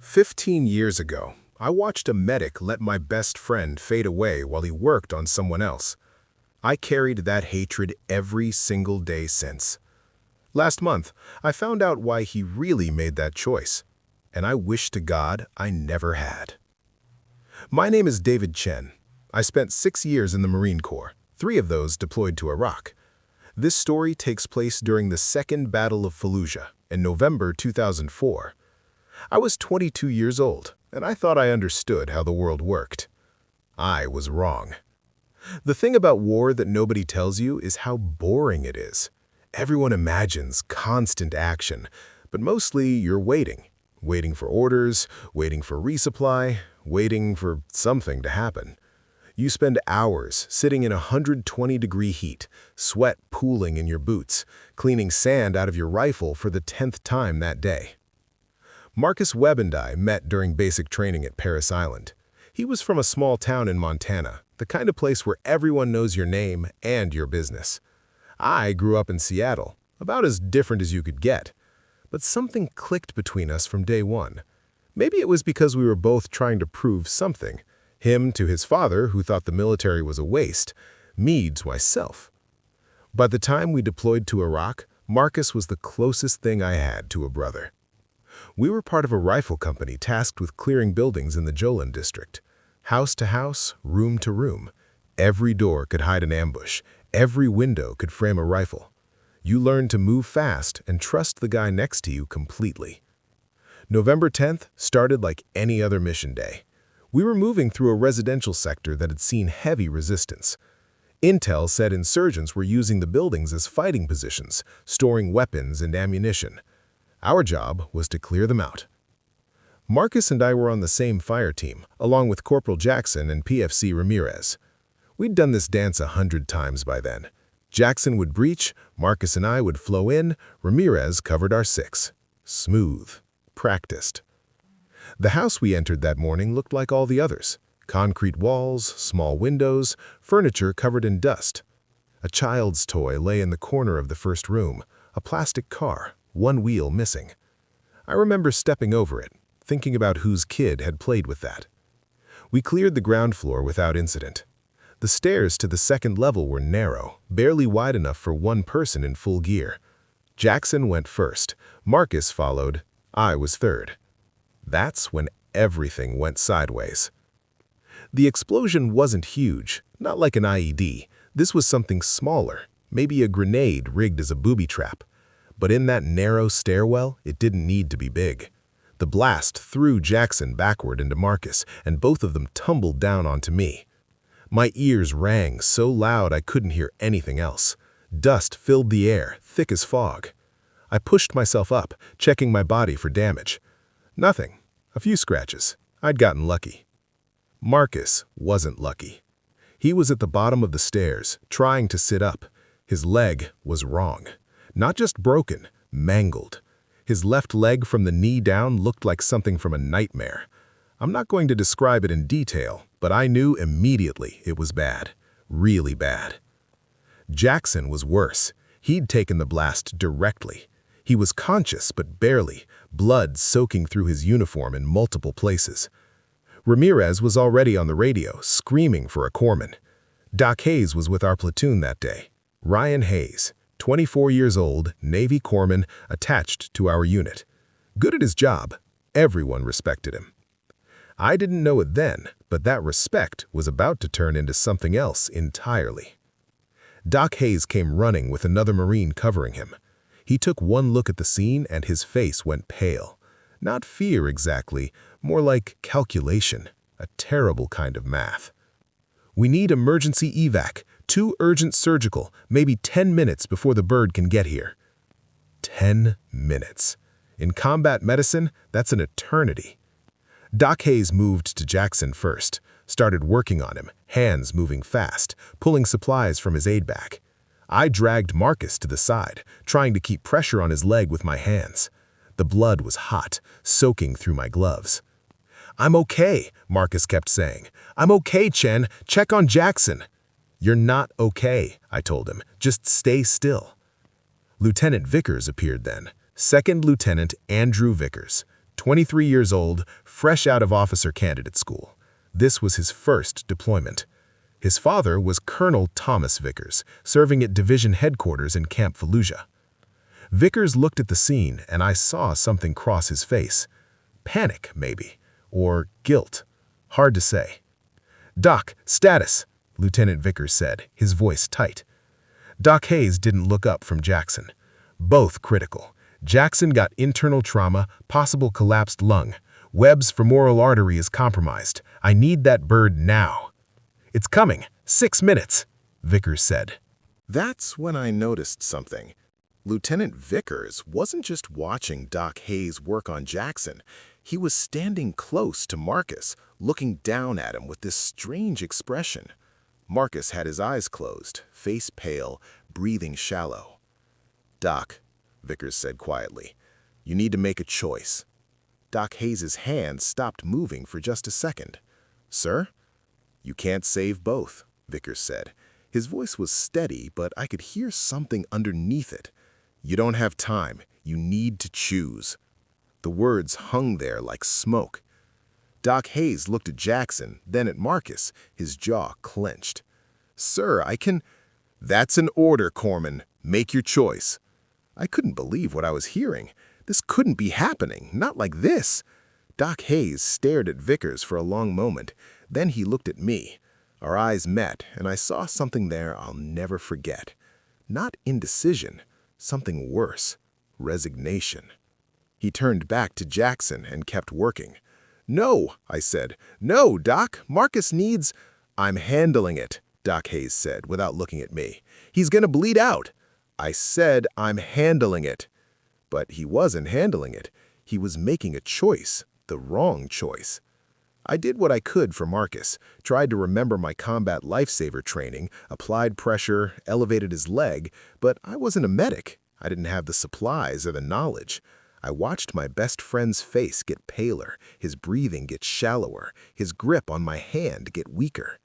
15 years ago, I watched a medic let my best friend fade away while he worked on someone else. I carried that hatred every single day since. Last month, I found out why he really made that choice, and I wish to God I never had. My name is David Chen. I spent 6 years in the Marine Corps, 3 of those deployed to Iraq. This story takes place during the Second Battle of Fallujah in November 2004. I was 22 years old, and I thought I understood how the world worked. I was wrong. The thing about war that nobody tells you is how boring it is. Everyone imagines constant action, but mostly you're waiting for orders, waiting for resupply, waiting for something to happen. You spend hours sitting in 120-degree heat, sweat pooling in your boots, cleaning sand out of your rifle for the 10th time that day. Marcus Webb and I met during basic training at Parris Island. He was from a small town in Montana, the kind of place where everyone knows your name and your business. I grew up in Seattle, about as different as you could get. But something clicked between us from day one. Maybe it was because we were both trying to prove something. Him to his father, who thought the military was a waste, me to myself. By the time we deployed to Iraq, Marcus was the closest thing I had to a brother. We were part of a rifle company tasked with clearing buildings in the Jolan district. House to house, room to room. Every door could hide an ambush. Every window could frame a rifle. You learned to move fast and trust the guy next to you completely. November 10th started like any other mission day. We were moving through a residential sector that had seen heavy resistance. Intel said insurgents were using the buildings as fighting positions, storing weapons and ammunition. Our job was to clear them out. Marcus and I were on the same fire team, along with Corporal Jackson and PFC Ramirez. We'd done this dance 100 times by then. Jackson would breach, Marcus and I would flow in, Ramirez covered our 6. Smooth. Practiced. The house we entered that morning looked like all the others. Concrete walls, small windows, furniture covered in dust. A child's toy lay in the corner of the first room, a plastic car, one wheel missing. I remember stepping over it, thinking about whose kid had played with that. We cleared the ground floor without incident. The stairs to the second level were narrow, barely wide enough for one person in full gear. Jackson went first, Marcus followed, I was third. That's when everything went sideways. The explosion wasn't huge, not like an IED. This was something smaller, maybe a grenade rigged as a booby trap. But in that narrow stairwell, it didn't need to be big. The blast threw Jackson backward into Marcus, and both of them tumbled down onto me. My ears rang so loud I couldn't hear anything else. Dust filled the air, thick as fog. I pushed myself up, checking my body for damage. Nothing. A few scratches. I'd gotten lucky. Marcus wasn't lucky. He was at the bottom of the stairs, trying to sit up. His leg was wrong. Not just broken, mangled. His left leg from the knee down looked like something from a nightmare. I'm not going to describe it in detail, but I knew immediately it was bad. Really bad. Jackson was worse. He'd taken the blast directly. He was conscious, but barely, blood soaking through his uniform in multiple places. Ramirez was already on the radio, screaming for a corpsman. Doc Hayes was with our platoon that day. Ryan Hayes, 24 years old, Navy corpsman, attached to our unit. Good at his job. Everyone respected him. I didn't know it then, but that respect was about to turn into something else entirely. Doc Hayes came running with another Marine covering him. He took one look at the scene and his face went pale. Not fear exactly, more like calculation, a terrible kind of math. We need emergency evac, 2 urgent surgical, maybe 10 minutes before the bird can get here. 10 minutes. In combat medicine, that's an eternity. Doc Hayes moved to Jackson first, started working on him, hands moving fast, pulling supplies from his aid bag. I dragged Marcus to the side, trying to keep pressure on his leg with my hands. The blood was hot, soaking through my gloves. "I'm okay," Marcus kept saying. "I'm okay, Chen. Check on Jackson." "You're not okay," I told him. "Just stay still." Lieutenant Vickers appeared then. Second Lieutenant Andrew Vickers. 23 years old, fresh out of officer candidate school. This was his first deployment. His father was Colonel Thomas Vickers, serving at division headquarters in Camp Fallujah. Vickers looked at the scene, and I saw something cross his face. Panic, maybe, or guilt. Hard to say. "Doc, status," Lieutenant Vickers said, his voice tight. Doc Hayes didn't look up from Jackson. Both critical. Jackson got internal trauma, possible collapsed lung. Webb's femoral artery is compromised. I need that bird now. "It's coming. 6 minutes," Vickers said. That's when I noticed something. Lieutenant Vickers wasn't just watching Doc Hayes work on Jackson. He was standing close to Marcus, looking down at him with this strange expression. Marcus had his eyes closed, face pale, breathing shallow. "Doc," Vickers said quietly, "you need to make a choice." Doc Hayes' hand stopped moving for just a second. "Sir?" "You can't save both," Vickers said. His voice was steady, but I could hear something underneath it. "You don't have time. You need to choose." The words hung there like smoke. Doc Hayes looked at Jackson, then at Marcus, his jaw clenched. "Sir, I can—" "That's an order, corpsman. Make your choice." I couldn't believe what I was hearing. This couldn't be happening, not like this. Doc Hayes stared at Vickers for a long moment. Then he looked at me. Our eyes met, and I saw something there I'll never forget. Not indecision, something worse, resignation. He turned back to Jackson and kept working. "No," I said. "No, Doc, Marcus needs—" "I'm handling it," Doc Hayes said, without looking at me. "He's gonna bleed out." I said, "I'm handling it." But he wasn't handling it. He was making a choice, the wrong choice. I did what I could for Marcus, tried to remember my combat lifesaver training, applied pressure, elevated his leg, but I wasn't a medic. I didn't have the supplies or the knowledge. I watched my best friend's face get paler, his breathing get shallower, his grip on my hand get weaker.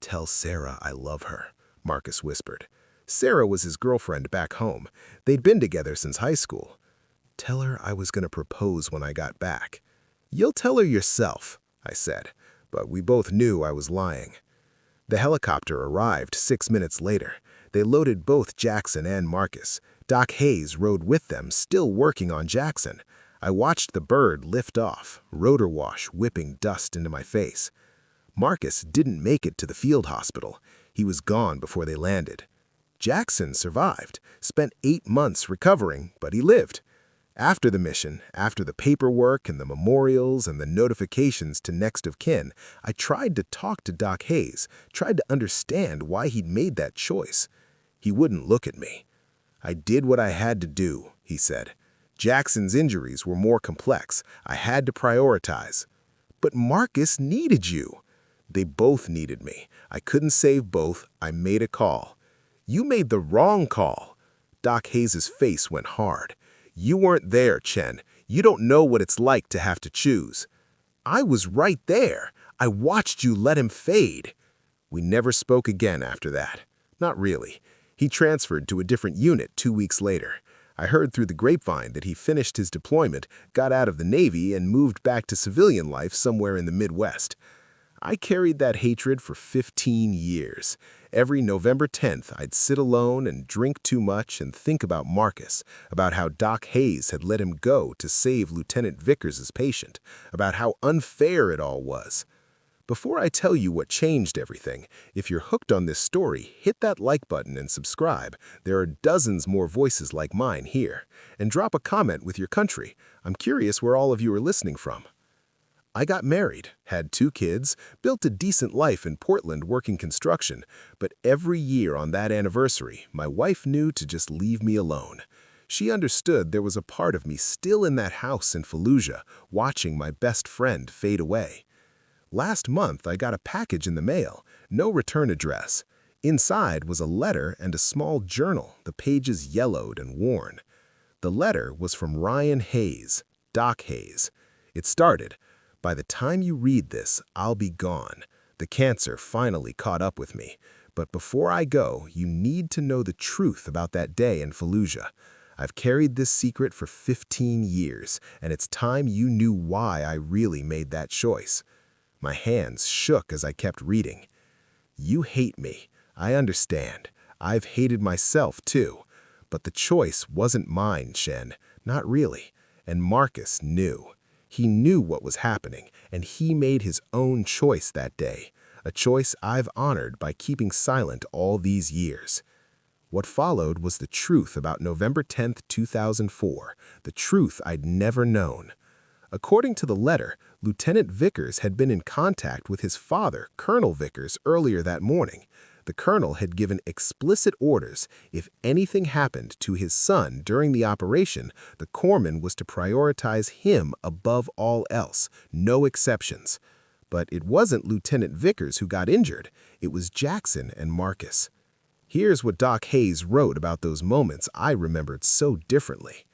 "Tell Sarah I love her," Marcus whispered. Sarah was his girlfriend back home. They'd been together since high school. "Tell her I was going to propose when I got back." "You'll tell her yourself," I said, but we both knew I was lying. The helicopter arrived 6 minutes later. They loaded both Jackson and Marcus. Doc Hayes rode with them, still working on Jackson. I watched the bird lift off, rotor wash whipping dust into my face. Marcus didn't make it to the field hospital. He was gone before they landed. Jackson survived, spent 8 months recovering, but he lived. After the mission, after the paperwork and the memorials and the notifications to next of kin, I tried to talk to Doc Hayes, tried to understand why he'd made that choice. He wouldn't look at me. "I did what I had to do," he said. "Jackson's injuries were more complex. I had to prioritize." "But Marcus needed you." "They both needed me. I couldn't save both. I made a call." "You made the wrong call." Doc Hayes' face went hard. "You weren't there, Chen. You don't know what it's like to have to choose." "I was right there. I watched you let him fade." We never spoke again after that. Not really. He transferred to a different unit 2 weeks later. I heard through the grapevine that he finished his deployment, got out of the Navy, and moved back to civilian life somewhere in the Midwest. I carried that hatred for 15 years. Every November 10th, I'd sit alone and drink too much and think about Marcus, about how Doc Hayes had let him go to save Lieutenant Vickers' patient, about how unfair it all was. Before I tell you what changed everything, if you're hooked on this story, hit that like button and subscribe. There are dozens more voices like mine here. And drop a comment with your country. I'm curious where all of you are listening from. I got married, had 2 kids, built a decent life in Portland working construction, but every year on that anniversary, my wife knew to just leave me alone. She understood there was a part of me still in that house in Fallujah, watching my best friend fade away. Last month, I got a package in the mail, no return address. Inside was a letter and a small journal, the pages yellowed and worn. The letter was from Ryan Hayes, Doc Hayes. It started, "By the time you read this, I'll be gone. The cancer finally caught up with me. But before I go, you need to know the truth about that day in Fallujah. I've carried this secret for 15 years, and it's time you knew why I really made that choice." My hands shook as I kept reading. "You hate me. I understand. I've hated myself too. But the choice wasn't mine, Chen. Not really. And Marcus knew. He knew what was happening, and he made his own choice that day. A choice I've honored by keeping silent all these years." What followed was the truth about November 10th, 2004, the truth I'd never known. According to the letter, Lieutenant Vickers had been in contact with his father, Colonel Vickers, earlier that morning. The colonel had given explicit orders if anything happened to his son during the operation, the corpsman was to prioritize him above all else, no exceptions. But it wasn't Lieutenant Vickers who got injured, it was Jackson and Marcus. Here's what Doc Hayes wrote about those moments I remembered so differently.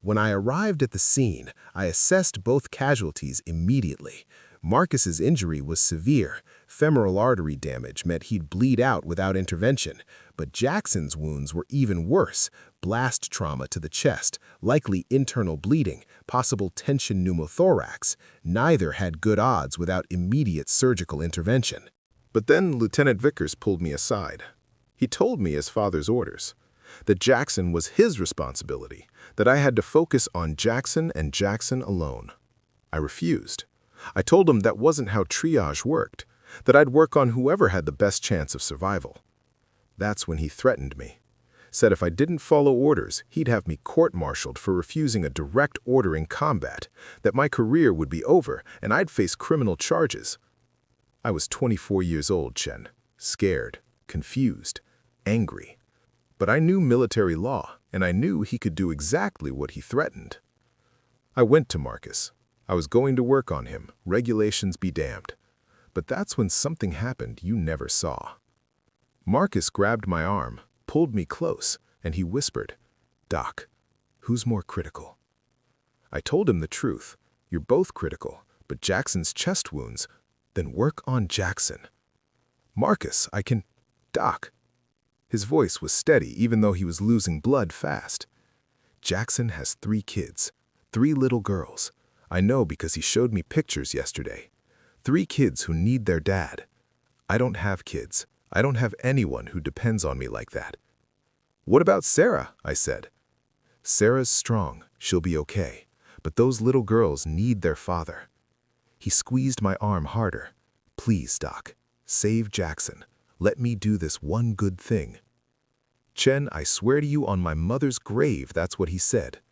"When I arrived at the scene, I assessed both casualties immediately. Marcus's injury was severe. Femoral artery damage meant he'd bleed out without intervention. But Jackson's wounds were even worse. Blast trauma to the chest, likely internal bleeding, possible tension pneumothorax. Neither had good odds without immediate surgical intervention." But then Lieutenant Vickers pulled me aside. He told me his father's orders, that Jackson was his responsibility, that I had to focus on Jackson and Jackson alone. I refused. I told him that wasn't how triage worked, that I'd work on whoever had the best chance of survival. That's when he threatened me. Said if I didn't follow orders, he'd have me court-martialed for refusing a direct order in combat, that my career would be over and I'd face criminal charges. I was 24 years old, Chen, scared, confused, angry. But I knew military law, and I knew he could do exactly what he threatened. I went to Marcus. I was going to work on him, regulations be damned. But that's when something happened you never saw. Marcus grabbed my arm, pulled me close, and he whispered, "Doc, who's more critical?" I told him the truth. "You're both critical, but Jackson's chest wounds, then work on Jackson." "Marcus, I can—" "Doc." His voice was steady even though he was losing blood fast. "Jackson has 3 kids, 3 little girls. I know because he showed me pictures yesterday. 3 kids who need their dad. I don't have kids. I don't have anyone who depends on me like that." "What about Sarah?" I said. "Sarah's strong. She'll be okay. But those little girls need their father." He squeezed my arm harder. "Please, Doc, save Jackson. Let me do this one good thing." "Chen, I swear to you on my mother's grave that's what he said."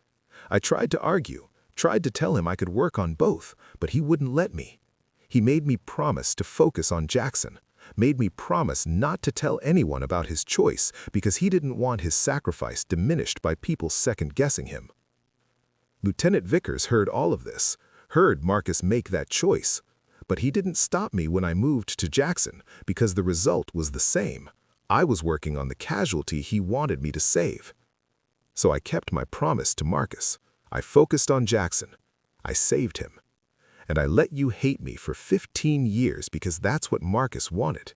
I tried to argue, tried to tell him I could work on both, but he wouldn't let me. He made me promise to focus on Jackson, made me promise not to tell anyone about his choice because he didn't want his sacrifice diminished by people second-guessing him. Lieutenant Vickers heard all of this, heard Marcus make that choice. But he didn't stop me when I moved to Jackson because the result was the same. I was working on the casualty he wanted me to save. So I kept my promise to Marcus. I focused on Jackson. I saved him. And I let you hate me for 15 years because that's what Marcus wanted.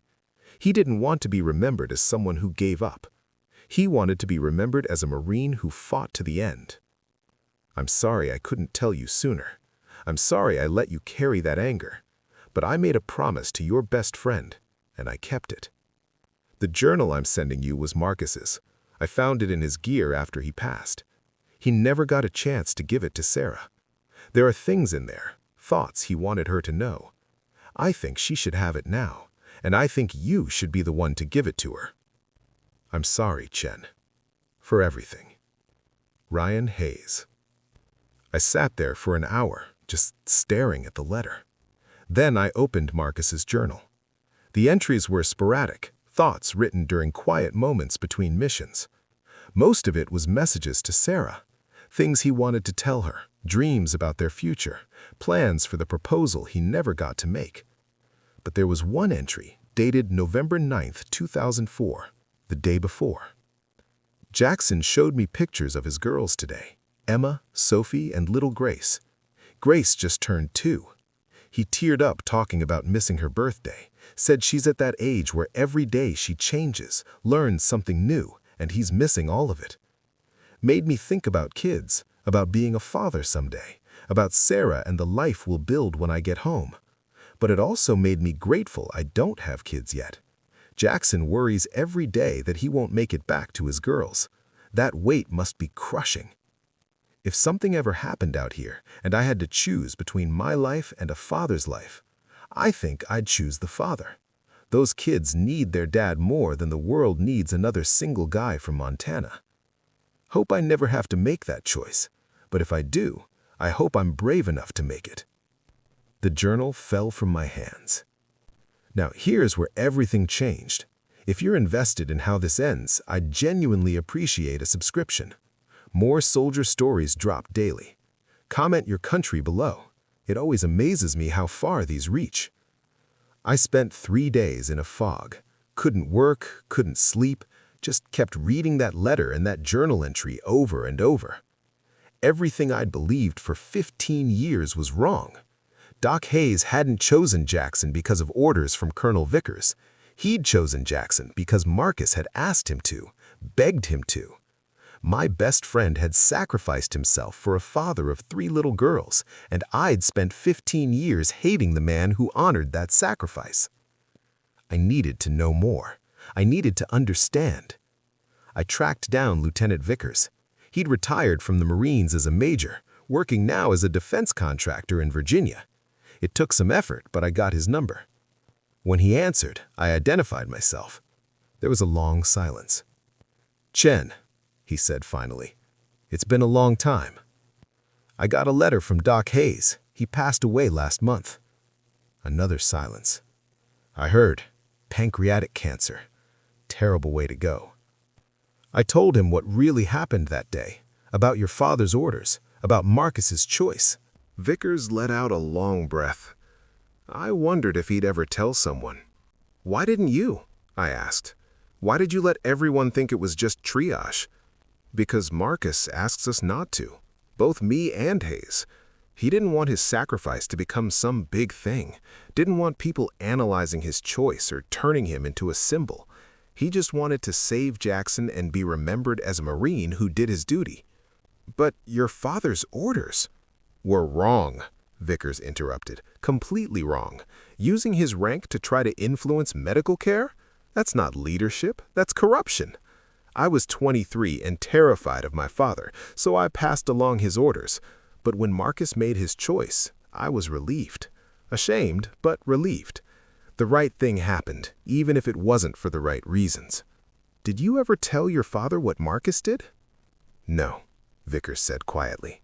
He didn't want to be remembered as someone who gave up. He wanted to be remembered as a Marine who fought to the end. I'm sorry I couldn't tell you sooner. I'm sorry I let you carry that anger. But I made a promise to your best friend, and I kept it. The journal I'm sending you was Marcus's. I found it in his gear after he passed. He never got a chance to give it to Sarah. There are things in there, thoughts he wanted her to know. I think she should have it now, and I think you should be the one to give it to her. I'm sorry, Chen, for everything. Ryan Hayes. I sat there for an hour, just staring at the letter. Then I opened Marcus's journal. The entries were sporadic, thoughts written during quiet moments between missions. Most of it was messages to Sarah, things he wanted to tell her, dreams about their future, plans for the proposal he never got to make. But there was one entry, dated November 9th, 2004, the day before. Jackson showed me pictures of his girls today, Emma, Sophie, and little Grace. Grace just turned 2. He teared up talking about missing her birthday, said she's at that age where every day she changes, learns something new, and he's missing all of it. Made me think about kids, about being a father someday, about Sarah and the life we'll build when I get home. But it also made me grateful I don't have kids yet. Jackson worries every day that he won't make it back to his girls. That weight must be crushing. If something ever happened out here and I had to choose between my life and a father's life, I think I'd choose the father. Those kids need their dad more than the world needs another single guy from Montana. Hope I never have to make that choice, but if I do, I hope I'm brave enough to make it. The journal fell from my hands. Now here's where everything changed. If you're invested in how this ends, I'd genuinely appreciate a subscription. More soldier stories drop daily. Comment your country below. It always amazes me how far these reach. I spent 3 days in a fog. Couldn't work, couldn't sleep, just kept reading that letter and that journal entry over and over. Everything I'd believed for 15 years was wrong. Doc Hayes hadn't chosen Jackson because of orders from Colonel Vickers. He'd chosen Jackson because Marcus had asked him to, begged him to. My best friend had sacrificed himself for a father of 3 little girls, and I'd spent 15 years hating the man who honored that sacrifice. I needed to know more. I needed to understand. I tracked down Lieutenant Vickers. He'd retired from the Marines as a major, working now as a defense contractor in Virginia. It took some effort, but I got his number. When he answered, I identified myself. There was a long silence. "Chen," he said finally. "It's been a long time. I got a letter from Doc Hayes. He passed away last month." Another silence. "I heard. Pancreatic cancer. Terrible way to go." I told him what really happened that day, about your father's orders, about Marcus's choice. Vickers let out a long breath. I wondered if he'd ever tell someone. "Why didn't you?" I asked. "Why did you let everyone think it was just triage?" "Because Marcus asks us not to, both me and Hayes. He didn't want his sacrifice to become some big thing, didn't want people analyzing his choice or turning him into a symbol. He just wanted to save Jackson and be remembered as a Marine who did his duty." "But your father's orders were wrong," Vickers interrupted. "Completely wrong. Using his rank to try to influence medical care? That's not leadership, that's corruption. I was 23 and terrified of my father, so I passed along his orders. But when Marcus made his choice, I was relieved. Ashamed, but relieved. The right thing happened, even if it wasn't for the right reasons." "Did you ever tell your father what Marcus did?" "No," Vickers said quietly.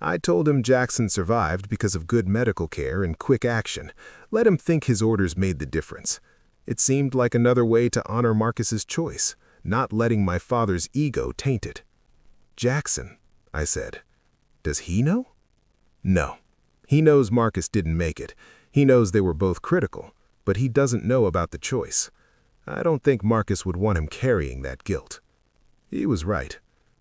"I told him Jackson survived because of good medical care and quick action. Let him think his orders made the difference. It seemed like another way to honor Marcus's choice, not letting my father's ego taint it." "Jackson," I said. "Does he know?" "No. He knows Marcus didn't make it. He knows they were both critical, but he doesn't know about the choice. I don't think Marcus would want him carrying that guilt." He was right.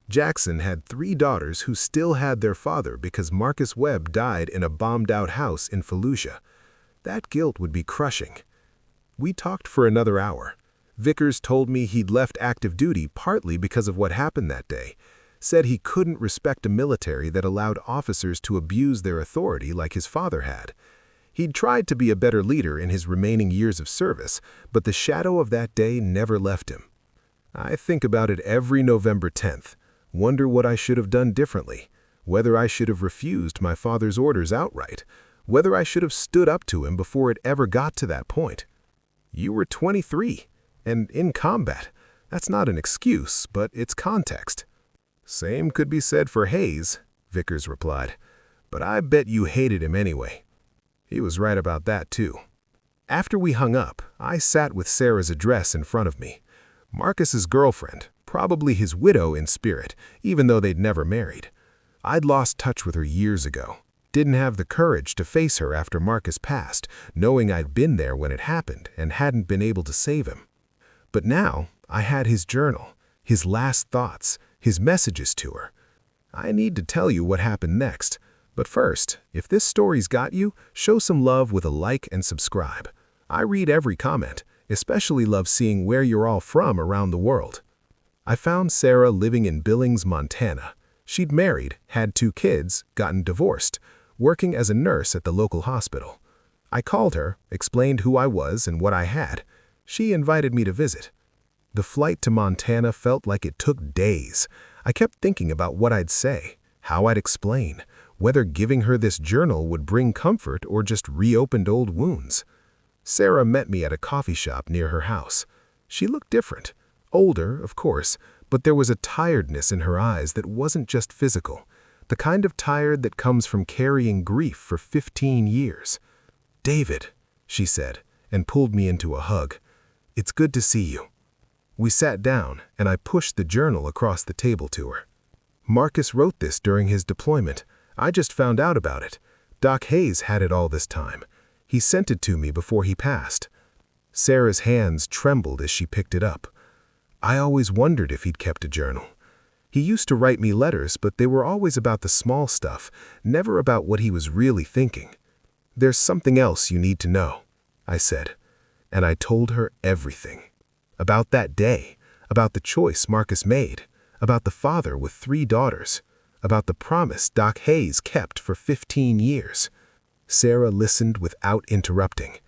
Jackson had 3 daughters who still had their father because Marcus Webb died in a bombed-out house in Fallujah. That guilt would be crushing. We talked for another hour. Vickers told me he'd left active duty partly because of what happened that day. Said he couldn't respect a military that allowed officers to abuse their authority like his father had. He'd tried to be a better leader in his remaining years of service, but the shadow of that day never left him. I think about it every November 10th. Wonder what I should have done differently, whether I should have refused my father's orders outright, whether I should have stood up to him before it ever got to that point. You were 23, and in combat. That's not an excuse, but it's context. "Same could be said for Hayes," Vickers replied, "but I bet you hated him anyway." He was right about that, too. After we hung up, I sat with Sarah's address in front of me. Marcus's girlfriend, probably his widow in spirit, even though they'd never married. I'd lost touch with her years ago. Didn't have the courage to face her after Marcus passed, knowing I'd been there when it happened and hadn't been able to save him. But now, I had his journal, his last thoughts, his messages to her. I need to tell you what happened next. But first, if this story's got you, show some love with a like and subscribe. I read every comment, especially love seeing where you're all from around the world. I found Sarah living in Billings, Montana. She'd married, had 2 kids, gotten divorced, working as a nurse at the local hospital. I called her, explained who I was and what I had. She invited me to visit. The flight to Montana felt like it took days. I kept thinking about what I'd say, how I'd explain, whether giving her this journal would bring comfort or just reopened old wounds. Sarah met me at a coffee shop near her house. She looked different. Older, of course, but there was a tiredness in her eyes that wasn't just physical, the kind of tired that comes from carrying grief for 15 years. "David," she said, and pulled me into a hug. "It's good to see you." We sat down, and I pushed the journal across the table to her. "Marcus wrote this during his deployment. I just found out about it. Doc Hayes had it all this time. He sent it to me before he passed." Sarah's hands trembled as she picked it up. I always wondered if he'd kept a journal. He used to write me letters, but they were always about the small stuff, never about what he was really thinking. "There's something else you need to know," I said, and I told her everything. About that day, about the choice Marcus made, about the father with 3 daughters, about the promise Doc Hayes kept for 15 years. Sarah listened without interrupting.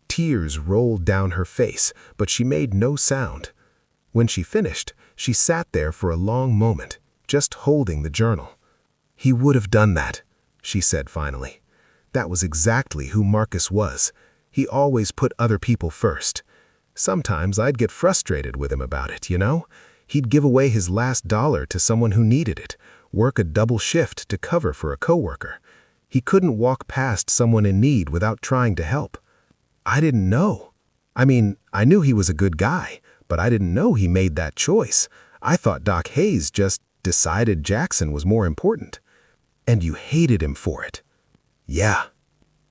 Tears rolled down her face, but she made no sound. When she finished, she sat there for a long moment, just holding the journal. "He would have done that," she said finally. "That was exactly who Marcus was. He always put other people first. Sometimes I'd get frustrated with him about it, you know? He'd give away his last dollar to someone who needed it, work a double shift to cover for a coworker. He couldn't walk past someone in need without trying to help. I didn't know. I mean, I knew he was a good guy, but I didn't know he made that choice. I thought Doc Hayes just decided Jackson was more important." "And you hated him for it." "Yeah."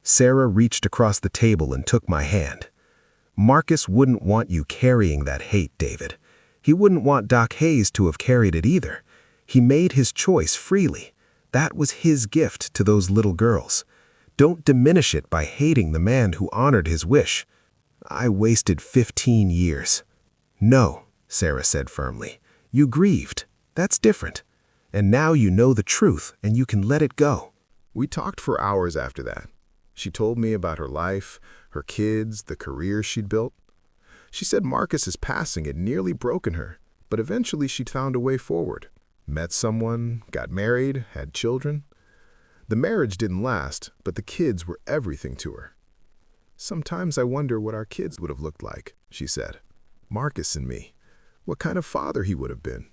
Sarah reached across the table and took my hand. "Marcus wouldn't want you carrying that hate, David. He wouldn't want Doc Hayes to have carried it either. He made his choice freely. That was his gift to those little girls. Don't diminish it by hating the man who honored his wish. I wasted 15 years. "No," Sarah said firmly. "You grieved. That's different. And now you know the truth and you can let it go." We talked for hours after that. She told me about her life, her kids, the career she'd built. She said Marcus's passing had nearly broken her, but eventually she'd found a way forward. Met someone, got married, had children. The marriage didn't last, but the kids were everything to her. "Sometimes I wonder what our kids would have looked like," she said. "Marcus and me. What kind of father he would have been."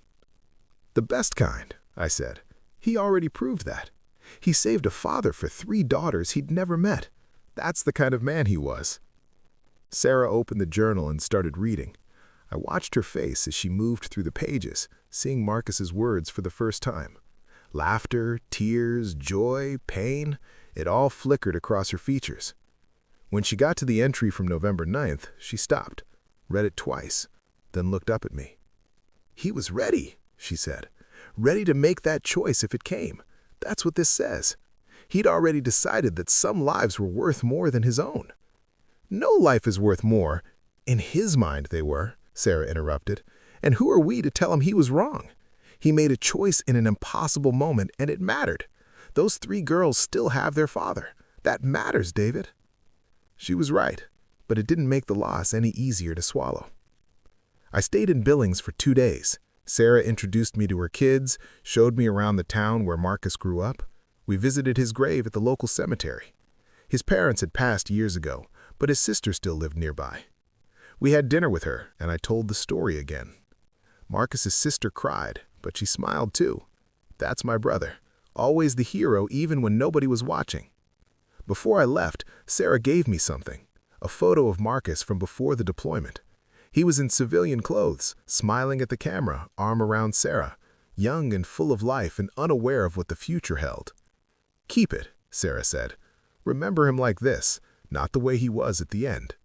"The best kind," I said. "He already proved that. He saved a father for 3 daughters he'd never met. That's the kind of man he was." Sarah opened the journal and started reading. I watched her face as she moved through the pages, seeing Marcus's words for the first time. Laughter, tears, joy, pain, it all flickered across her features. When she got to the entry from November 9th, she stopped, read it twice, then looked up at me. "He was ready," she said. "Ready to make that choice if it came. That's what this says. He'd already decided that some lives were worth more than his own." "No life is worth more. In his mind they were," Sarah interrupted. "And who are we to tell him he was wrong? He made a choice in an impossible moment, and it mattered. Those 3 girls still have their father. That matters, David." She was right, but it didn't make the loss any easier to swallow. I stayed in Billings for 2 days. Sarah introduced me to her kids, showed me around the town where Marcus grew up. We visited his grave at the local cemetery. His parents had passed years ago, but his sister still lived nearby. We had dinner with her, and I told the story again. Marcus's sister cried, but she smiled too. That's my brother, always the hero even when nobody was watching. Before I left, Sarah gave me something, a photo of Marcus from before the deployment. He was in civilian clothes, smiling at the camera, arm around Sarah, young and full of life and unaware of what the future held. "Keep it," Sarah said. "Remember him like this, not the way he was at the end."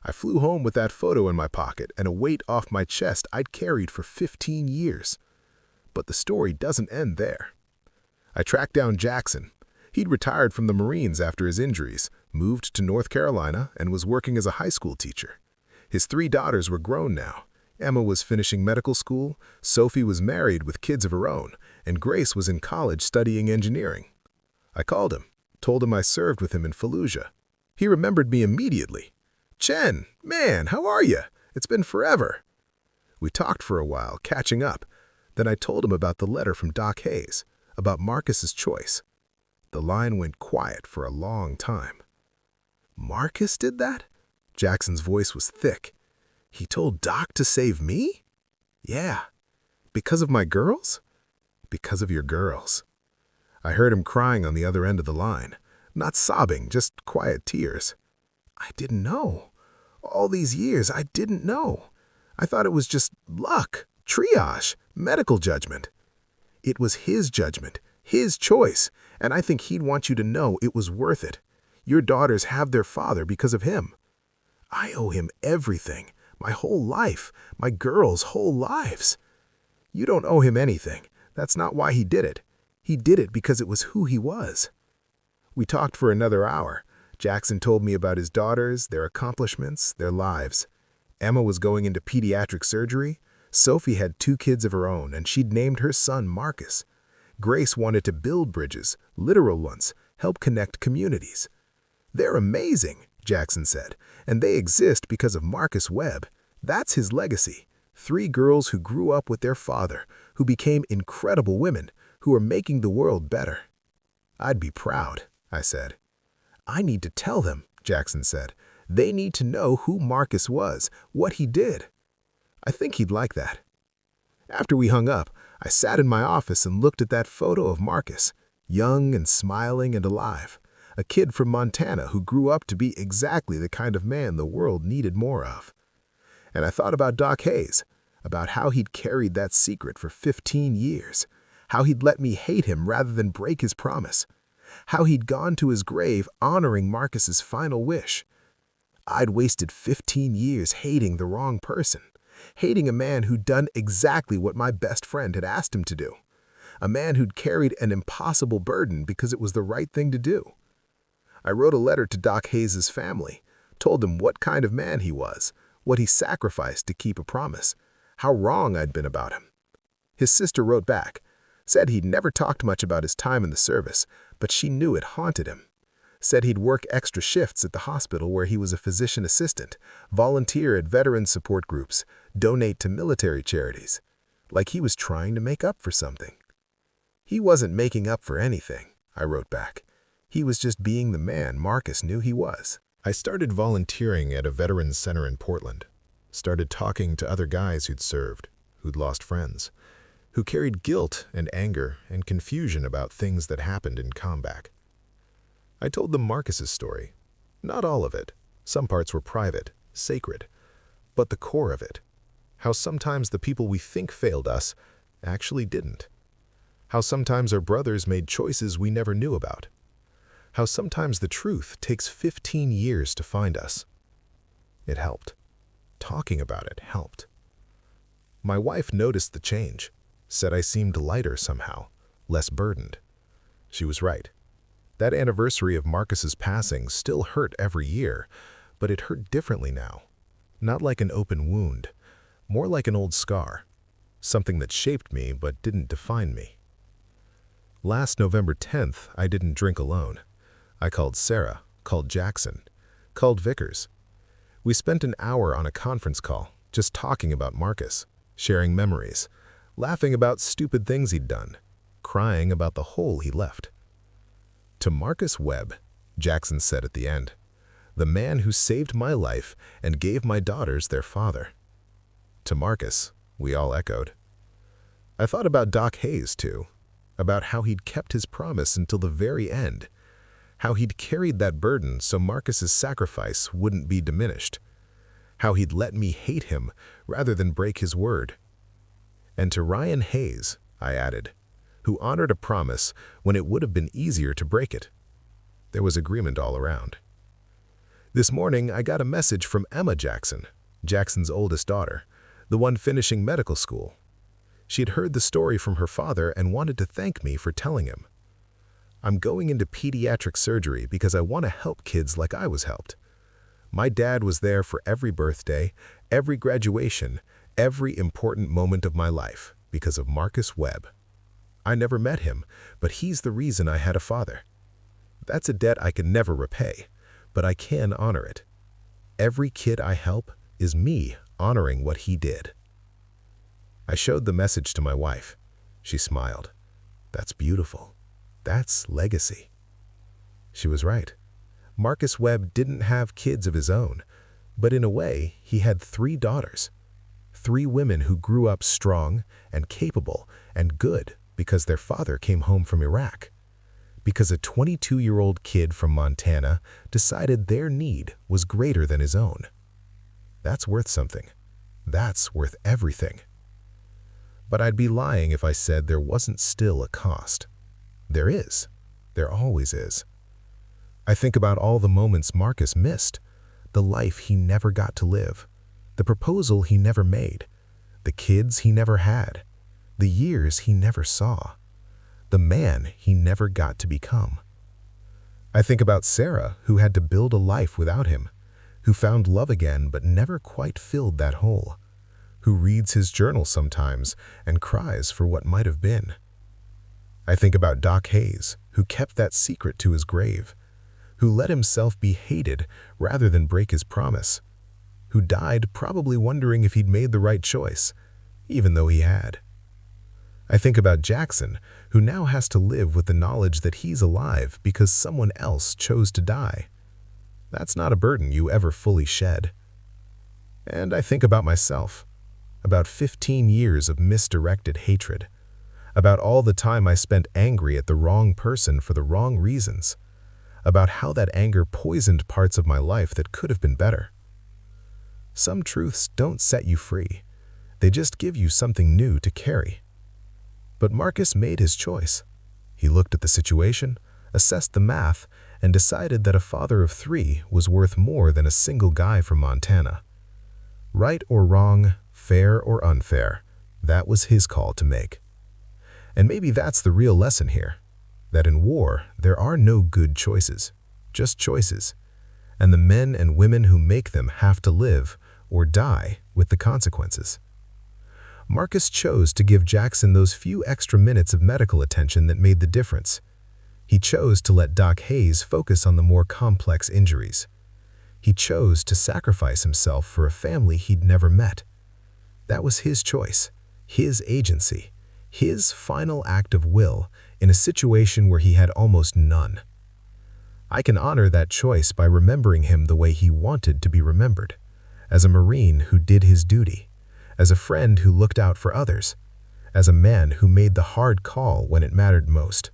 I flew home with that photo in my pocket and a weight off my chest I'd carried for 15 years. But the story doesn't end there. I tracked down Jackson. He'd retired from the Marines after his injuries, moved to North Carolina, and was working as a high school teacher. His 3 daughters were grown now. Emma was finishing medical school, Sophie was married with kids of her own, and Grace was in college studying engineering. I called him, told him I served with him in Fallujah. He remembered me immediately. "Chen, man, how are you? It's been forever." We talked for a while, catching up. Then I told him about the letter from Doc Hayes, about Marcus's choice. The line went quiet for a long time. "Marcus did that?" Jackson's voice was thick. "He told Doc to save me?" "Yeah." "Because of my girls?" "Because of your girls." I heard him crying on the other end of the line. Not sobbing, just quiet tears. "I didn't know. All these years, I didn't know. I thought it was just luck, triage, medical judgment." "It was his judgment, his choice, and I think he'd want you to know it was worth it. Your daughters have their father because of him. I owe him everything, my whole life, my girls' whole lives." "You don't owe him anything. That's not why he did it. He did it because it was who he was." We talked for another hour. Jackson told me about his daughters, their accomplishments, their lives. Emma was going into pediatric surgery. Sophie had 2 kids of her own, and she'd named her son Marcus. Grace wanted to build bridges, literal ones, help connect communities. "They're amazing," Jackson said, "and they exist because of Marcus Webb. That's his legacy. 3 girls who grew up with their father, who became incredible women, who are making the world better." "I'd be proud," I said. "I need to tell them," Jackson said. "They need to know who Marcus was, what he did." "I think he'd like that." After we hung up, I sat in my office and looked at that photo of Marcus, young and smiling and alive, a kid from Montana who grew up to be exactly the kind of man the world needed more of. And I thought about Doc Hayes, about how he'd carried that secret for 15 years, how he'd let me hate him rather than break his promise, how he'd gone to his grave honoring Marcus's final wish. I'd wasted 15 years hating the wrong person, hating a man who'd done exactly what my best friend had asked him to do, a man who'd carried an impossible burden because it was the right thing to do. I wrote a letter to Doc Hayes' family, told them what kind of man he was, what he sacrificed to keep a promise, how wrong I'd been about him. His sister wrote back, said he'd never talked much about his time in the service, but she knew it haunted him. Said he'd work extra shifts at the hospital where he was a physician assistant, volunteer at veteran support groups, donate to military charities, like he was trying to make up for something. "He wasn't making up for anything," I wrote back. "He was just being the man Marcus knew he was." I started volunteering at a veterans center in Portland, started talking to other guys who'd served, who'd lost friends, who carried guilt and anger and confusion about things that happened in combat. I told them Marcus's story. Not all of it. Some parts were private, sacred. But the core of it. How sometimes the people we think failed us actually didn't. How sometimes our brothers made choices we never knew about. How sometimes the truth takes 15 years to find us. It helped. Talking about it helped. My wife noticed the change, said I seemed lighter somehow, less burdened. She was right. That anniversary of Marcus's passing still hurt every year, but it hurt differently now. Not like an open wound, more like an old scar, something that shaped me but didn't define me. Last November 10th, I didn't drink alone. I called Sarah, called Jackson, called Vickers. We spent an hour on a conference call, just talking about Marcus, sharing memories, laughing about stupid things he'd done, crying about the hole he left. "To Marcus Webb," Jackson said at the end, "the man who saved my life and gave my daughters their father." "To Marcus," we all echoed. I thought about Doc Hayes, too, about how he'd kept his promise until the very end, how he'd carried that burden so Marcus's sacrifice wouldn't be diminished, how he'd let me hate him rather than break his word. And to Ryan Hayes, I added, who honored a promise when it would have been easier to break it. There was agreement all around. This morning, I got a message from Emma Jackson, Jackson's oldest daughter, the one finishing medical school. She had heard the story from her father and wanted to thank me for telling him. "I'm going into pediatric surgery because I want to help kids like I was helped. My dad was there for every birthday, every graduation, every important moment of my life because of Marcus Webb. I never met him, but he's the reason I had a father. That's a debt I can never repay, but I can honor it. Every kid I help is me honoring what he did. I showed the message to my wife. She smiled. That's beautiful. That's legacy. She was right. Marcus Webb didn't have kids of his own, but in a way, he had 3 daughters. 3 women who grew up strong and capable and good because their father came home from Iraq. Because a 22-year-old kid from Montana decided their need was greater than his own. That's worth something. That's worth everything. But I'd be lying if I said there wasn't still a cost. There is. There always is. I think about all the moments Marcus missed, the life he never got to live, the proposal he never made, the kids he never had, the years he never saw, the man he never got to become. I think about Sarah, who had to build a life without him, who found love again but never quite filled that hole, who reads his journal sometimes and cries for what might have been. I think about Doc Hayes, who kept that secret to his grave, who let himself be hated rather than break his promise, who died probably wondering if he'd made the right choice, even though he had. I think about Jackson, who now has to live with the knowledge that he's alive because someone else chose to die. That's not a burden you ever fully shed. And I think about myself, about 15 years of misdirected hatred, about all the time I spent angry at the wrong person for the wrong reasons, about how that anger poisoned parts of my life that could have been better. Some truths don't set you free. They just give you something new to carry. But Marcus made his choice. He looked at the situation, assessed the math, and decided that a father of 3 was worth more than a single guy from Montana. Right or wrong, fair or unfair, that was his call to make. And maybe that's the real lesson here, that in war there are no good choices, just choices, and the men and women who make them have to live or die with the consequences. Marcus chose to give Jackson those few extra minutes of medical attention that made the difference. He chose to let Doc Hayes focus on the more complex injuries. He chose to sacrifice himself for a family he'd never met. That was his choice, his agency, his final act of will in a situation where he had almost none. I can honor that choice by remembering him the way he wanted to be remembered, as a Marine who did his duty, as a friend who looked out for others, as a man who made the hard call when it mattered most.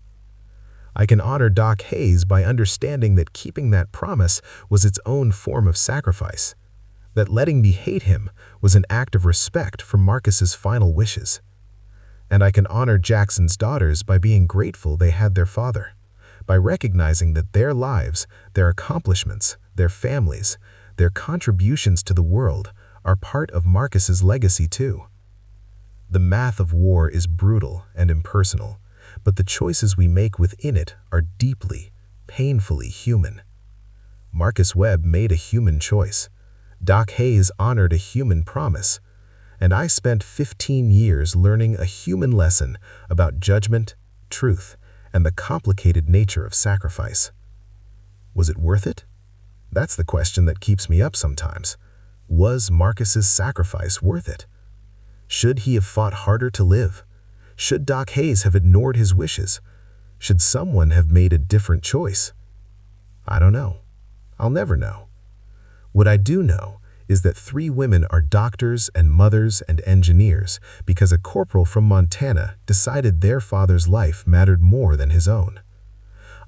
I can honor Doc Hayes by understanding that keeping that promise was its own form of sacrifice, that letting me hate him was an act of respect for Marcus's final wishes. And I can honor Jackson's daughters by being grateful they had their father, by recognizing that their lives, their accomplishments, their families, their contributions to the world are part of Marcus's legacy too. The math of war is brutal and impersonal, but the choices we make within it are deeply, painfully human. Marcus Webb made a human choice. Doc Hayes honored a human promise. And I spent 15 years learning a human lesson about judgment, truth, and the complicated nature of sacrifice. Was it worth it? That's the question that keeps me up sometimes. Was Marcus's sacrifice worth it? Should he have fought harder to live? Should Doc Hayes have ignored his wishes? Should someone have made a different choice? I don't know. I'll never know. What I do know is that 3 women are doctors and mothers and engineers because a corporal from Montana decided their father's life mattered more than his own.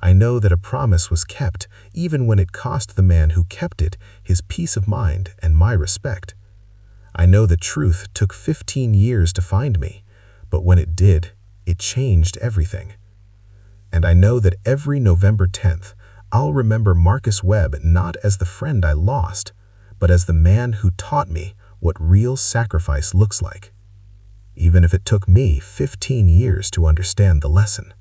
I know that a promise was kept even when it cost the man who kept it his peace of mind and my respect. I know the truth took 15 years to find me, but when it did, it changed everything. And I know that every November 10th, I'll remember Marcus Webb not as the friend I lost, but as the man who taught me what real sacrifice looks like, even if it took me 15 years to understand the lesson.